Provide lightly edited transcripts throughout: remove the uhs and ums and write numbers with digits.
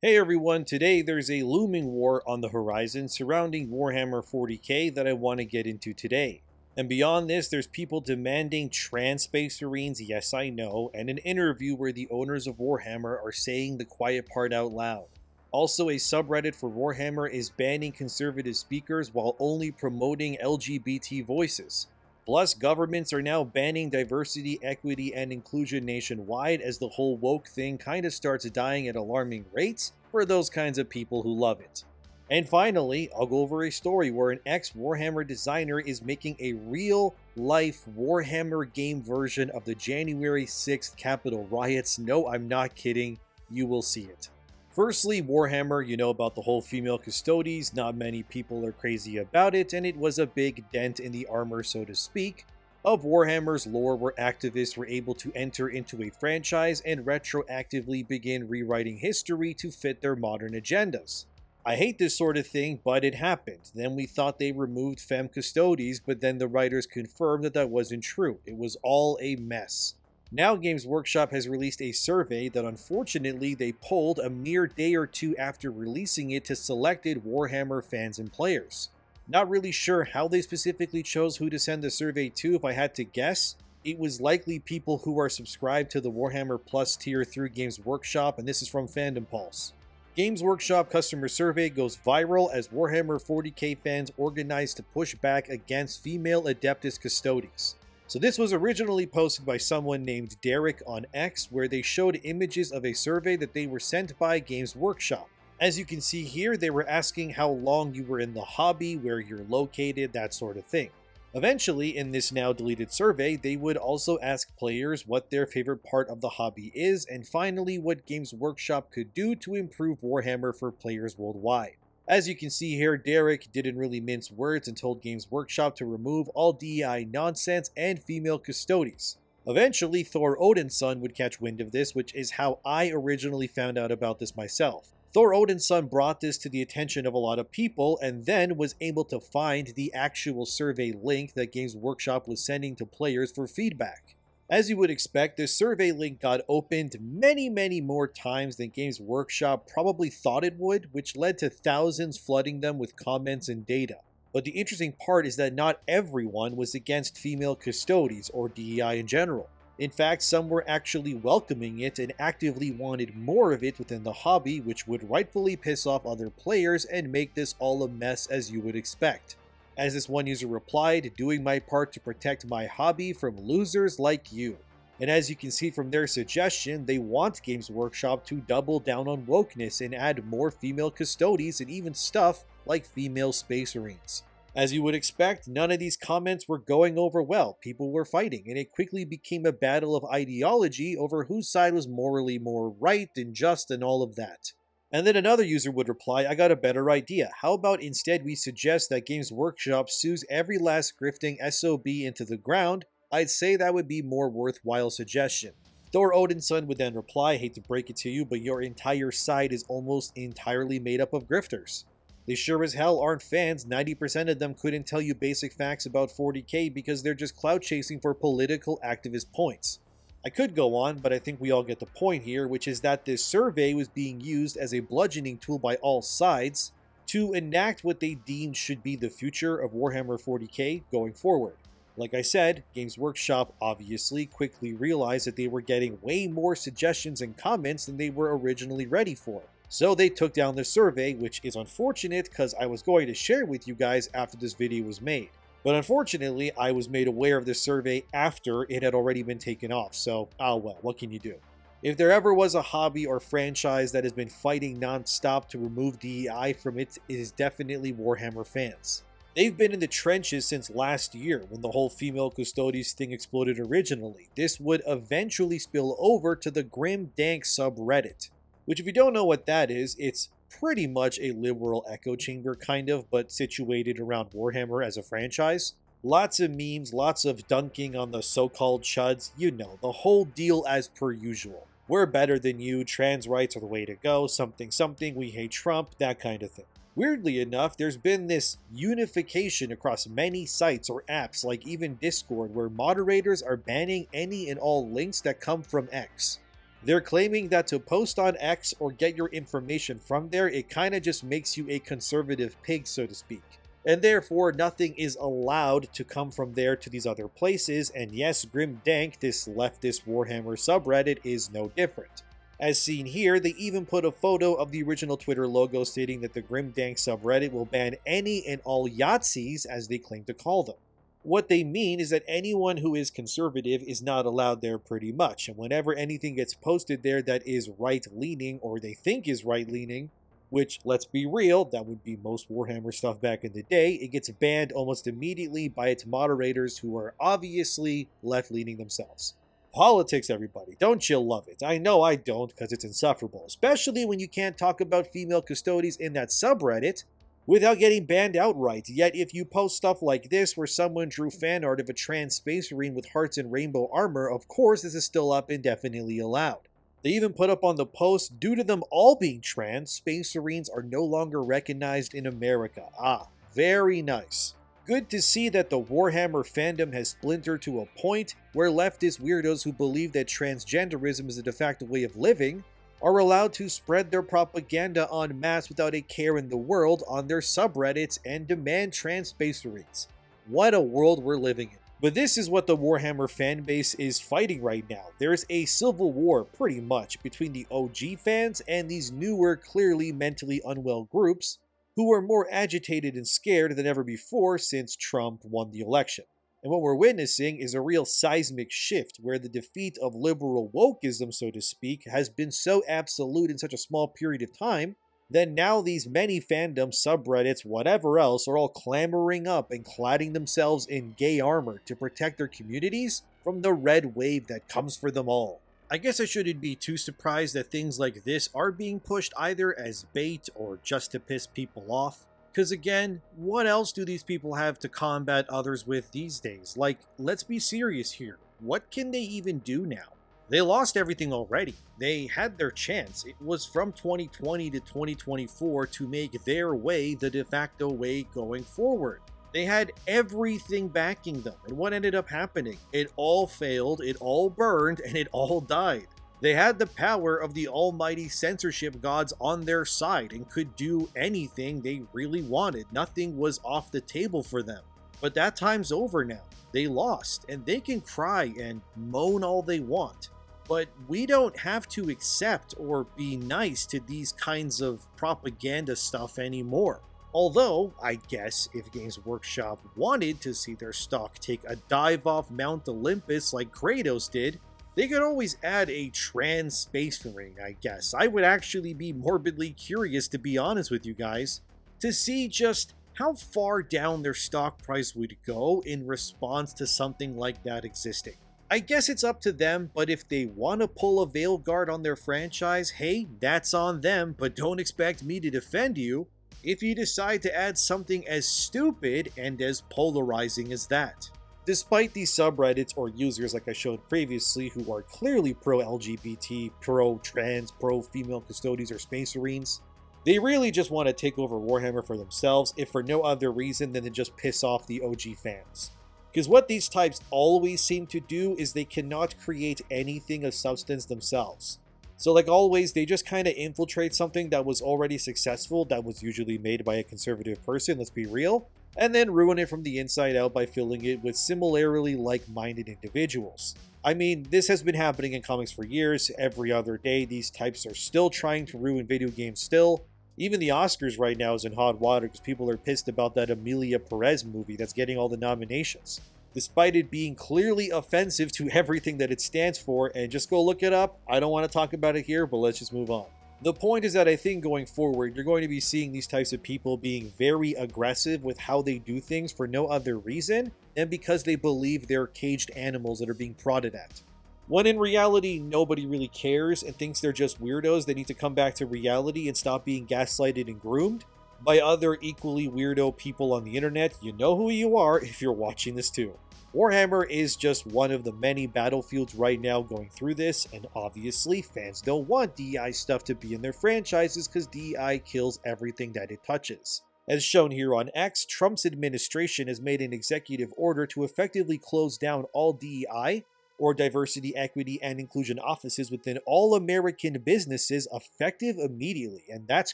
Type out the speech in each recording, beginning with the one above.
Hey everyone, today there's a looming war on the horizon surrounding Warhammer 40k that I want to get into today. And beyond this, there's people demanding trans space marines, yes I know, and an interview where the owners of Warhammer are saying the quiet part out loud. Also, a subreddit for Warhammer is banning conservative speakers while only promoting LGBT voices. Plus, governments are now banning diversity, equity, and inclusion nationwide as the whole woke thing kinda starts dying at alarming rates for those kinds of people who love it. And finally, I'll go over a story where an ex-Warhammer designer is making a real-life Warhammer game version of the January 6th Capitol riots. No, I'm not kidding. You will see it. Firstly, Warhammer, you know about the whole female custodies, not many people are crazy about it, and it was a big dent in the armor, so to speak, of Warhammer's lore where activists were able to enter into a franchise and retroactively begin rewriting history to fit their modern agendas. I hate this sort of thing, but it happened. Then we thought they removed femme custodies, but then the writers confirmed that that wasn't true. It was all a mess. Now Games Workshop has released a survey that unfortunately they polled a mere day or two after releasing it to selected Warhammer fans and players. Not really sure how they specifically chose who to send the survey to. If I had to guess, it was likely people who are subscribed to the Warhammer Plus tier through Games Workshop, and this is from Fandom Pulse. Games Workshop customer survey goes viral as Warhammer 40k fans organize to push back against female Adeptus custodies. So this was originally posted by someone named Derek on X, where they showed images of a survey that they were sent by Games Workshop. As you can see here, they were asking how long you were in the hobby, where you're located, that sort of thing. Eventually, in this now deleted survey, they would also ask players what their favorite part of the hobby is, and finally what Games Workshop could do to improve Warhammer for players worldwide. As you can see here, Derek didn't really mince words and told Games Workshop to remove all DEI nonsense and female custodies. Eventually, Thor Odinson would catch wind of this, which is how I originally found out about this myself. Thor Odinson brought this to the attention of a lot of people and then was able to find the actual survey link that Games Workshop was sending to players for feedback. As you would expect, this survey link got opened many more times than Games Workshop probably thought it would, which led to thousands flooding them with comments and data. But the interesting part is that not everyone was against female custodies or DEI in general. In fact, some were actually welcoming it and actively wanted more of it within the hobby, which would rightfully piss off other players and make this all a mess as you would expect. As this one user replied, doing my part to protect my hobby from losers like you. And as you can see from their suggestion, they want Games Workshop to double down on wokeness and add more female custodies and even stuff like female space marines. As you would expect, none of these comments were going over well. People were fighting, and it quickly became a battle of ideology over whose side was morally more right and just and all of that. And then another user would reply, I got a better idea. How about instead we suggest that Games Workshop sues every last grifting SOB into the ground? I'd say that would be more worthwhile suggestion. Thor Odinson would then reply, hate to break it to you, but your entire side is almost entirely made up of grifters. They sure as hell aren't fans. 90% of them couldn't tell you basic facts about 40k because they're just clout chasing for political activist points. I could go on, but I think we all get the point here, which is that this survey was being used as a bludgeoning tool by all sides to enact what they deemed should be the future of Warhammer 40k going forward. Like I said, Games Workshop obviously quickly realized that they were getting way more suggestions and comments than they were originally ready for. So they took down the survey, which is unfortunate because I was going to share it with you guys after this video was made. But unfortunately, I was made aware of this survey after it had already been taken off, so oh well, what can you do? If there ever was a hobby or franchise that has been fighting non-stop to remove DEI from it, it is definitely Warhammer fans. They've been in the trenches since last year when the whole female custodies thing exploded originally. This would eventually spill over to the Grim Dank subreddit, which if you don't know what that is, it's pretty much a liberal echo chamber kind of, but situated around Warhammer as a franchise. Lots of memes, lots of dunking on the so-called chuds, you know, the whole deal as per usual. We're better than you, trans rights are the way to go, something, we hate Trump, that kind of thing. Weirdly enough, there's been this unification across many sites or apps, like even Discord, where moderators are banning any and all links that come from X. They're claiming that to post on X or get your information from there, it kinda just makes you a conservative pig, so to speak. And therefore, nothing is allowed to come from there to these other places, and yes, Grimdank, this leftist Warhammer subreddit, is no different. As seen here, they even put a photo of the original Twitter logo stating that the Grimdank subreddit will ban any and all Yahtzees, as they claim to call them. What they mean is that anyone who is conservative is not allowed there pretty much, and whenever anything gets posted there that is right-leaning or they think is right-leaning, which, let's be real, that would be most Warhammer stuff back in the day, it gets banned almost immediately by its moderators who are obviously left-leaning themselves. Politics, everybody. Don't you love it? I know I don't, because it's insufferable, especially when you can't talk about female custodies in that subreddit without getting banned outright. Yet if you post stuff like this where someone drew fan art of a trans space marine with hearts and rainbow armor, of course this is still up and definitely allowed. They even put up on the post, due to them all being trans, space marines are no longer recognized in America. Ah, very nice. Good to see that the Warhammer fandom has splintered to a point where leftist weirdos who believe that transgenderism is a de facto way of living are allowed to spread their propaganda en masse without a care in the world on their subreddits and demand trans space marines. What a world we're living in. But this is what the Warhammer fanbase is fighting right now. There's a civil war, pretty much, between the OG fans and these newer, clearly mentally unwell groups who are more agitated and scared than ever before since Trump won the election. And what we're witnessing is a real seismic shift where the defeat of liberal wokeism, so to speak, has been so absolute in such a small period of time that now these many fandoms, subreddits, whatever else, are all clamoring up and cladding themselves in gay armor to protect their communities from the red wave that comes for them all. I guess I shouldn't be too surprised that things like this are being pushed either as bait or just to piss people off. Because again, what else do these people have to combat others with these days? Like, let's be serious here. What can they even do now? They lost everything already. They had their chance. It was from 2020 to 2024 to make their way the de facto way going forward. They had everything backing them, and what ended up happening? It all failed, it all burned, and it all died. They had the power of the almighty censorship gods on their side and could do anything they really wanted. Nothing was off the table for them. But that time's over now. They lost, and they can cry and moan all they want. But we don't have to accept or be nice to these kinds of propaganda stuff anymore. Although, I guess, if Games Workshop wanted to see their stock take a dive off Mount Olympus like Kratos did, they could always add a trans space marine, I guess. I would actually be morbidly curious, to be honest with you guys, to see just how far down their stock price would go in response to something like that existing. I guess it's up to them, but if they want to pull a Veilguard on their franchise, hey, that's on them, but don't expect me to defend you if you decide to add something as stupid and as polarizing as that. Despite these subreddits or users like I showed previously who are clearly pro-LGBT, pro-trans, pro-female custodies or space marines, they really just want to take over Warhammer for themselves, if for no other reason than to just piss off the OG fans. Because what these types always seem to do is they cannot create anything of substance themselves. So like always, they just kind of infiltrate something that was already successful, that was usually made by a conservative person, let's be real, and then ruin it from the inside out by filling it with similarly like-minded individuals. I mean, this has been happening in comics for years. Every other day, these types are still trying to ruin video games still. Even the Oscars right now is in hot water because people are pissed about that Emilia Perez movie that's getting all the nominations, despite it being clearly offensive to everything that it stands for. And just go look it up. I don't want to talk about it here, but let's just move on. The point is that I think going forward, you're going to be seeing these types of people being very aggressive with how they do things for no other reason than because they believe they're caged animals that are being prodded at. When in reality, nobody really cares and thinks they're just weirdos that need to come back to reality and stop being gaslighted and groomed by other equally weirdo people on the internet. You know who you are if you're watching this too. Warhammer is just one of the many battlefields right now going through this, and obviously fans don't want DEI stuff to be in their franchises because DEI kills everything that it touches. As shown here on X, Trump's administration has made an executive order to effectively close down all DEI or diversity, equity, and inclusion offices within all American businesses effective immediately, and that's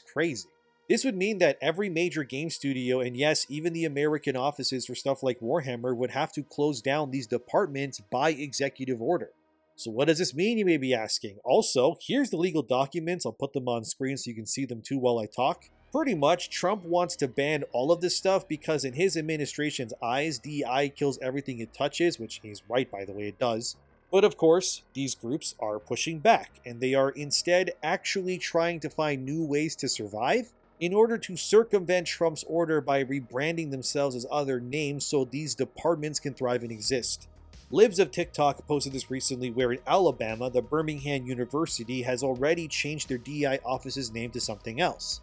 crazy. This would mean that every major game studio, and yes, even the American offices for stuff like Warhammer, would have to close down these departments by executive order. So what does this mean, you may be asking? Also, here's the legal documents. I'll put them on screen so you can see them too while I talk. Pretty much, Trump wants to ban all of this stuff because in his administration's eyes, DEI kills everything it touches, which he's right, by the way, it does. But of course, these groups are pushing back, and they are instead actually trying to find new ways to survive in order to circumvent Trump's order by rebranding themselves as other names so these departments can thrive and exist. Libs of TikTok posted this recently where in Alabama, the Birmingham University has already changed their DEI office's name to something else.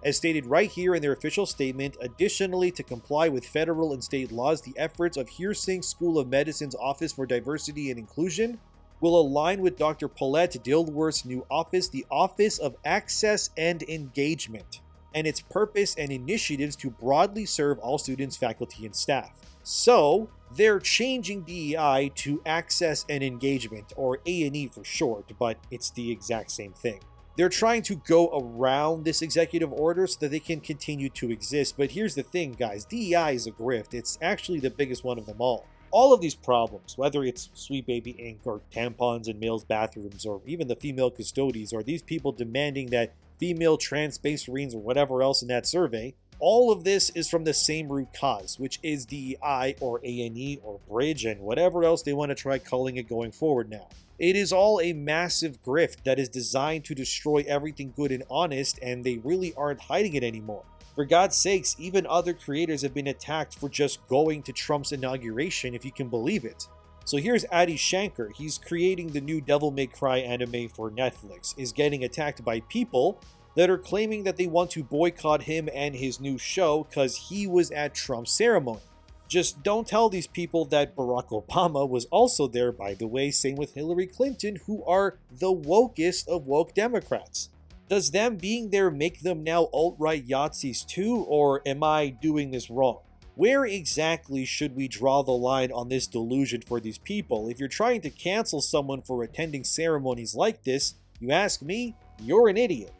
As stated right here in their official statement, additionally, to comply with federal and state laws, the efforts of Hijack School of Medicine's Office for Diversity and Inclusion will align with Dr. Paulette Dilworth's new office, the Office of Access and Engagement, and its purpose and initiatives to broadly serve all students, faculty, and staff. So, they're changing DEI to Access and Engagement, or A&E for short, but it's the exact same thing. They're trying to go around this executive order so that they can continue to exist. But here's the thing, guys. DEI is a grift. It's actually the biggest one of them all. All of these problems, whether it's Sweet Baby Ink or tampons in males' bathrooms or even the female custodies or these people demanding that female trans space marines or whatever else in that survey, all of this is from the same root cause, which is DEI or A&E or Bridge and whatever else they want to try calling it going forward now. It is all a massive grift that is designed to destroy everything good and honest, and they really aren't hiding it anymore. For God's sakes, even other creators have been attacked for just going to Trump's inauguration, if you can believe it. So here's Adi Shankar. He's creating the new Devil May Cry anime for Netflix, is getting attacked by people that are claiming that they want to boycott him and his new show because he was at Trump's ceremony. Just don't tell these people that Barack Obama was also there, by the way, same with Hillary Clinton, who are the wokest of woke Democrats. Does them being there make them now alt-right Yahtzees too, or am I doing this wrong? Where exactly should we draw the line on this delusion for these people? If you're trying to cancel someone for attending ceremonies like this, you ask me, you're an idiot.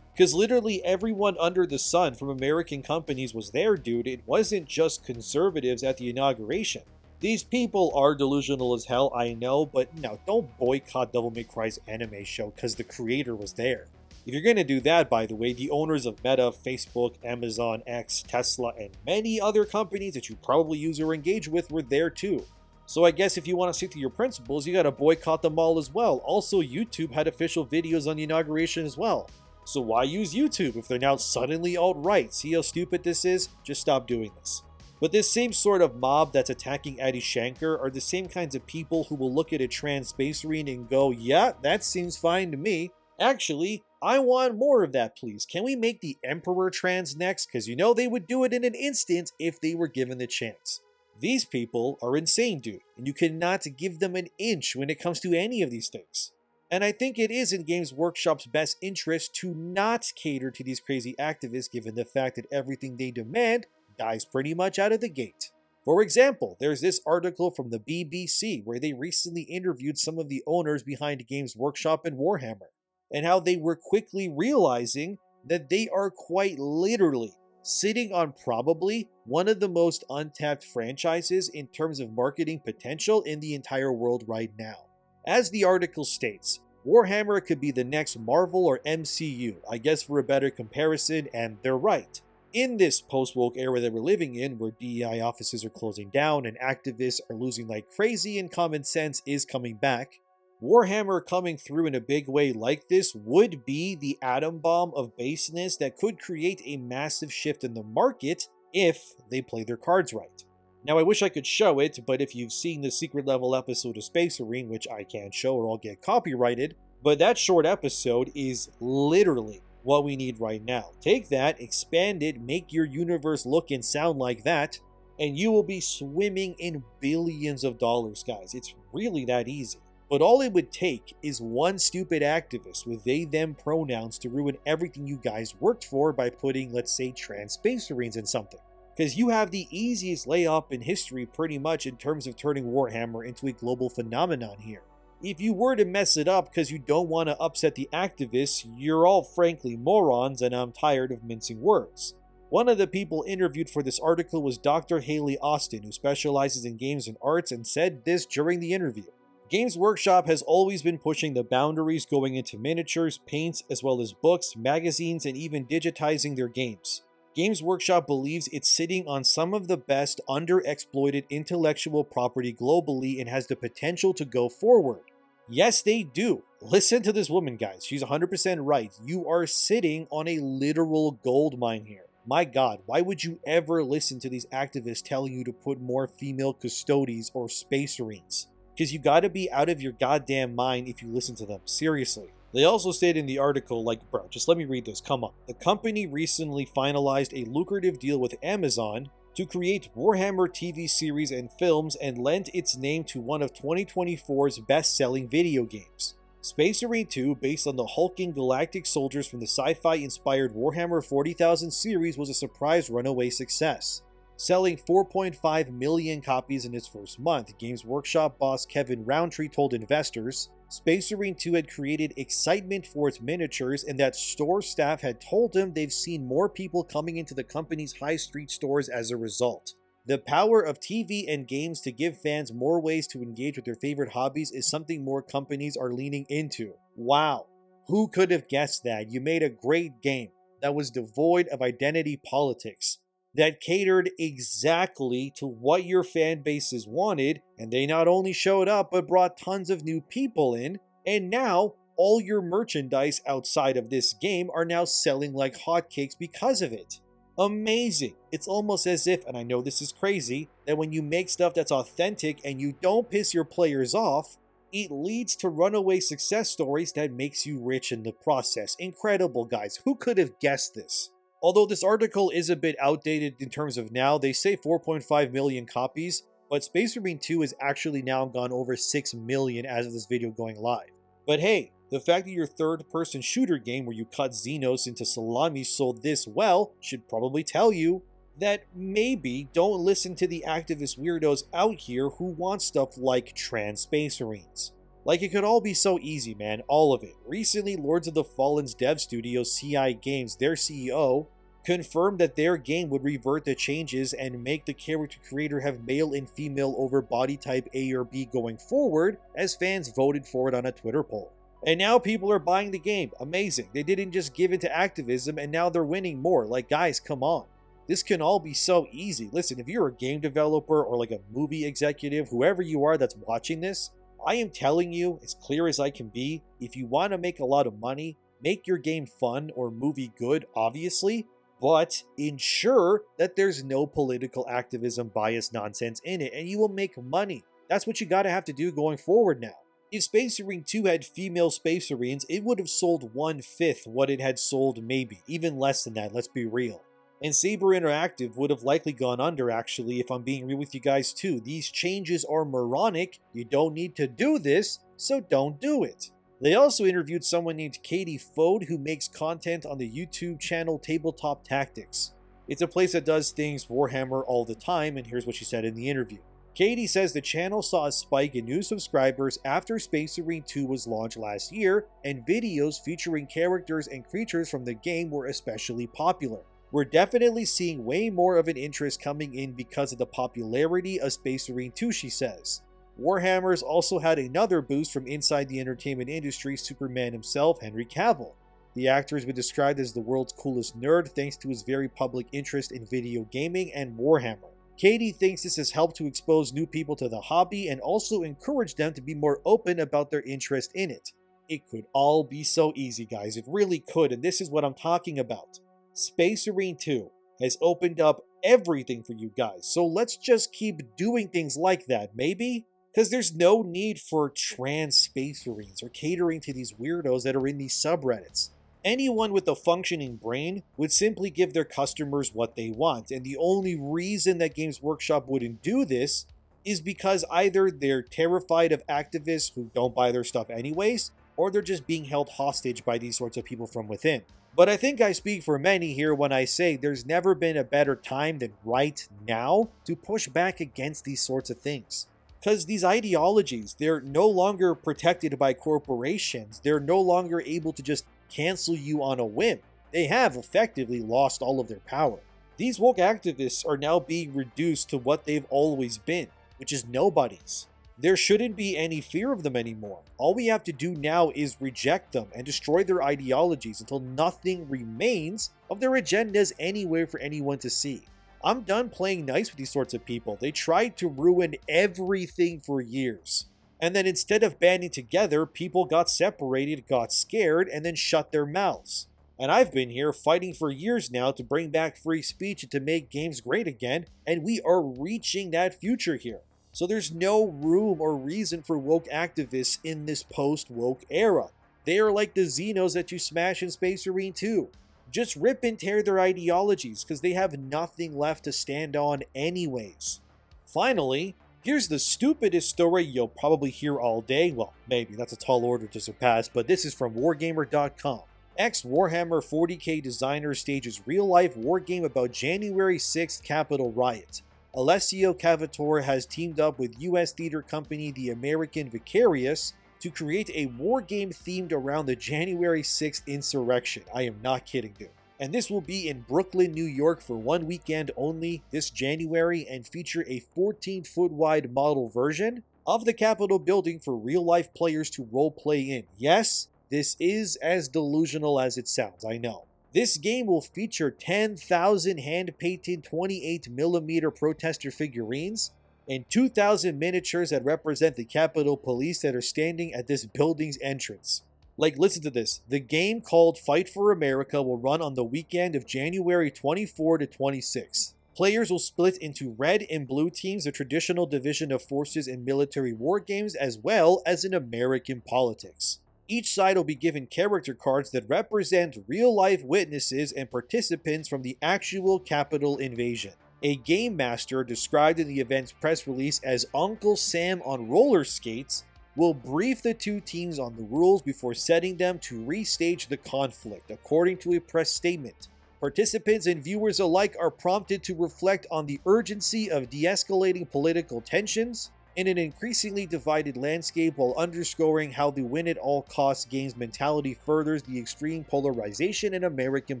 Because literally everyone under the sun from American companies was there, dude. It wasn't just conservatives at the inauguration. These people are delusional as hell, I know, but no, don't boycott Devil May Cry's anime show because the creator was there. If you're going to do that, by the way, the owners of Meta, Facebook, Amazon, X, Tesla, and many other companies that you probably use or engage with were there too. So I guess if you want to stick to your principles, you got to boycott them all as well. Also, YouTube had official videos on the inauguration as well. So why use YouTube if they're now suddenly alt-right? See how stupid this is? Just stop doing this. But this same sort of mob that's attacking Adi Shankar are the same kinds of people who will look at a trans space marine and go, yeah, that seems fine to me. Actually, I want more of that, please. Can we make the Emperor trans next? Because you know they would do it in an instant if they were given the chance. These people are insane, dude, and you cannot give them an inch when it comes to any of these things. And I think it is in Games Workshop's best interest to not cater to these crazy activists given the fact that everything they demand dies pretty much out of the gate. For example, there's this article from the BBC where they recently interviewed some of the owners behind Games Workshop and Warhammer, and how they were quickly realizing that they are quite literally sitting on probably one of the most untapped franchises in terms of marketing potential in the entire world right now. As the article states, Warhammer could be the next Marvel or MCU, I guess for a better comparison, and they're right. In this post-woke era that we're living in, where DEI offices are closing down and activists are losing like crazy and common sense is coming back, Warhammer coming through in a big way like this would be the atom bomb of baseness that could create a massive shift in the market if they play their cards right. Now, I wish I could show it, but if you've seen the secret level episode of Space Marine, which I can't show or I'll get copyrighted, but that short episode is literally what we need right now. Take that, expand it, make your universe look and sound like that, and you will be swimming in billions of dollars, guys. It's really that easy. But all it would take is one stupid activist with they-them pronouns to ruin everything you guys worked for by putting, let's say, trans space marines in something. because you have the easiest layup in history pretty much in terms of turning Warhammer into a global phenomenon here. If you were to mess it up because you don't want to upset the activists, you're all frankly morons, and I'm tired of mincing words. One of the people interviewed for this article was Dr. Haley Austin, who specializes in games and arts, and said this during the interview. Games Workshop has always been pushing the boundaries, going into miniatures, paints, as well as books, magazines, and even digitizing their games. Games Workshop believes it's sitting on some of the best underexploited intellectual property globally and has the potential to go forward. Yes, they do. Listen to this woman, guys. She's 100% right. You are sitting on a literal gold mine here. My God, why would you ever listen to these activists telling you to put more female custodies or space marines? Because you gotta be out of your goddamn mind if you listen to them. Seriously. They also stated in the article, like, bro, just let me read this, come on. The company recently finalized a lucrative deal with Amazon to create Warhammer TV series and films and lent its name to one of 2024's best-selling video games. Space Marine 2, based on the hulking galactic soldiers from the sci-fi-inspired Warhammer 40,000 series, was a surprise runaway success. Selling 4.5 million copies in its first month, Games Workshop boss Kevin Roundtree told investors, Space Marine 2 had created excitement for its miniatures and that store staff had told him they've seen more people coming into the company's high street stores as a result. The power of TV and games to give fans more ways to engage with their favorite hobbies is something more companies are leaning into. Wow, who could have guessed that? You made a great game that was devoid of identity politics, that catered exactly to what your fan bases wanted, and they not only showed up but brought tons of new people in, and now all your merchandise outside of this game are now selling like hotcakes because of it. Amazing. It's almost as if, and I know this is crazy, that when you make stuff that's authentic and you don't piss your players off, it leads to runaway success stories that makes you rich in the process. Incredible, guys. Who could have guessed this? Although this article is a bit outdated in terms of now, they say 4.5 million copies, but Space Marine 2 has actually now gone over 6 million as of this video going live. But hey, the fact that your third-person shooter game where you cut Xenos into salami sold this well should probably tell you that maybe don't listen to the activist weirdos out here who want stuff like trans Space Marines. Like, it could all be so easy, man, all of it. Recently, Lords of the Fallen's dev studio, CI Games, their CEO, confirmed that their game would revert the changes and make the character creator have male and female over body type A or B going forward, as fans voted for it on a Twitter poll. And now people are buying the game. Amazing. They didn't just give in to activism and now they're winning more. Like, guys, come on. This can all be so easy. Listen, if you're a game developer or like a movie executive, whoever you are that's watching this, I am telling you, as clear as I can be, if you want to make a lot of money, make your game fun or movie good, obviously, but ensure that there's no political activism bias nonsense in it, and you will make money. That's what you gotta have to do going forward now. If Space Marine 2 had female Space Marines, it would have sold 1/5 what it had sold, maybe, even less than that, let's be real. And Saber Interactive would have likely gone under, actually, if I'm being real with you guys too. These changes are moronic, you don't need to do this, so don't do it. They also interviewed someone named Katie Fode, who makes content on the YouTube channel Tabletop Tactics. It's a place that does things Warhammer all the time, and here's what she said in the interview. Katie says the channel saw a spike in new subscribers after Space Marine 2 was launched last year, and videos featuring characters and creatures from the game were especially popular. We're definitely seeing way more of an interest coming in because of the popularity of Space Marine 2, she says. Warhammer's also had another boost from inside the entertainment industry, Superman himself, Henry Cavill. The actor has been described as the world's coolest nerd thanks to his very public interest in video gaming and Warhammer. Katie thinks this has helped to expose new people to the hobby and also encourage them to be more open about their interest in it. It could all be so easy, guys. It really could, and this is what I'm talking about. Space Marine 2 has opened up everything for you guys, so let's just keep doing things like that, maybe? Because there's no need for trans Space Marines or catering to these weirdos that are in these subreddits. Anyone with a functioning brain would simply give their customers what they want, and the only reason that Games Workshop wouldn't do this is because either they're terrified of activists who don't buy their stuff anyways, or they're just being held hostage by these sorts of people from within. But I think I speak for many here when I say there's never been a better time than right now to push back against these sorts of things. Because these ideologies, they're no longer protected by corporations. They're no longer able to just cancel you on a whim. They have effectively lost all of their power. These woke activists are now being reduced to what they've always been, which is nobodies. There shouldn't be any fear of them anymore. All we have to do now is reject them and destroy their ideologies until nothing remains of their agendas anywhere for anyone to see. I'm done playing nice with these sorts of people. They tried to ruin everything for years. And then instead of banding together, people got separated, got scared, and then shut their mouths. And I've been here fighting for years now to bring back free speech and to make games great again, and we are reaching that future here. So there's no room or reason for woke activists in this post-woke era. They are like the Xenos that you smash in Space Marine 2. Just rip and tear their ideologies because they have nothing left to stand on anyways. Finally, here's the stupidest story you'll probably hear all day. Well, maybe, that's a tall order to surpass, but this is from wargamer.com. Ex-Warhammer 40k designer stages real-life wargame about January 6th Capitol riot. Alessio Cavatore has teamed up with US theater company The American Vicarious to create a wargame themed around the January 6th insurrection. I am not kidding, dude. And this will be in Brooklyn, New York for one weekend only this January and feature a 14-foot wide model version of the Capitol building for real-life players to roleplay in. Yes, this is as delusional as it sounds, I know. This game will feature 10,000 hand-painted 28mm protester figurines and 2,000 miniatures that represent the Capitol Police that are standing at this building's entrance. Like, listen to this. The game called Fight for America will run on the weekend of January 24 to 26. Players will split into red and blue teams, a traditional division of forces in military war games, as well as in American politics. Each side will be given character cards that represent real-life witnesses and participants from the actual Capitol invasion. A game master, described in the event's press release as Uncle Sam on roller skates, will brief the two teams on the rules before setting them to restage the conflict, according to a press statement. Participants and viewers alike are prompted to reflect on the urgency of de-escalating political tensions in an increasingly divided landscape, while underscoring how the win-at-all-costs games mentality furthers the extreme polarization in American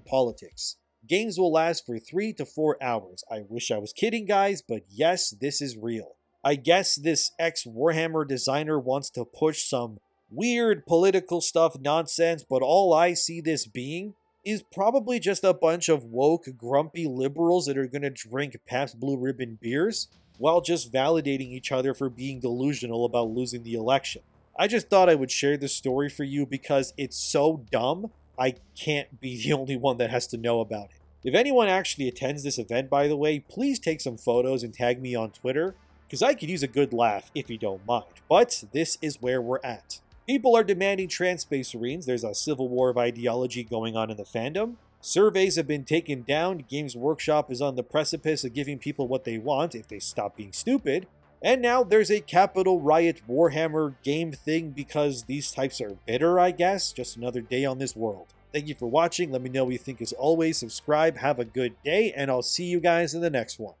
politics. Games will last for 3 to 4 hours. I wish I was kidding, guys, but yes, this is real. I guess this ex-Warhammer designer wants to push some weird political stuff nonsense, but all I see this being is probably just a bunch of woke, grumpy liberals that are gonna drink Pabst Blue Ribbon beers while just validating each other for being delusional about losing the election. I just thought I would share this story for you because it's so dumb, I can't be the only one that has to know about it. If anyone actually attends this event, by the way, please take some photos and tag me on Twitter, because I could use a good laugh if you don't mind. But this is where we're at. People are demanding trans Space Marines. There's a civil war of ideology going on in the fandom. Surveys have been taken down. Games Workshop is on the precipice of giving people what they want if they stop being stupid. And now there's a Capitol Riot Warhammer game thing because these types are bitter, I guess. Just another day on this world. Thank you for watching. Let me know what you think as always. Subscribe, have a good day, and I'll see you guys in the next one.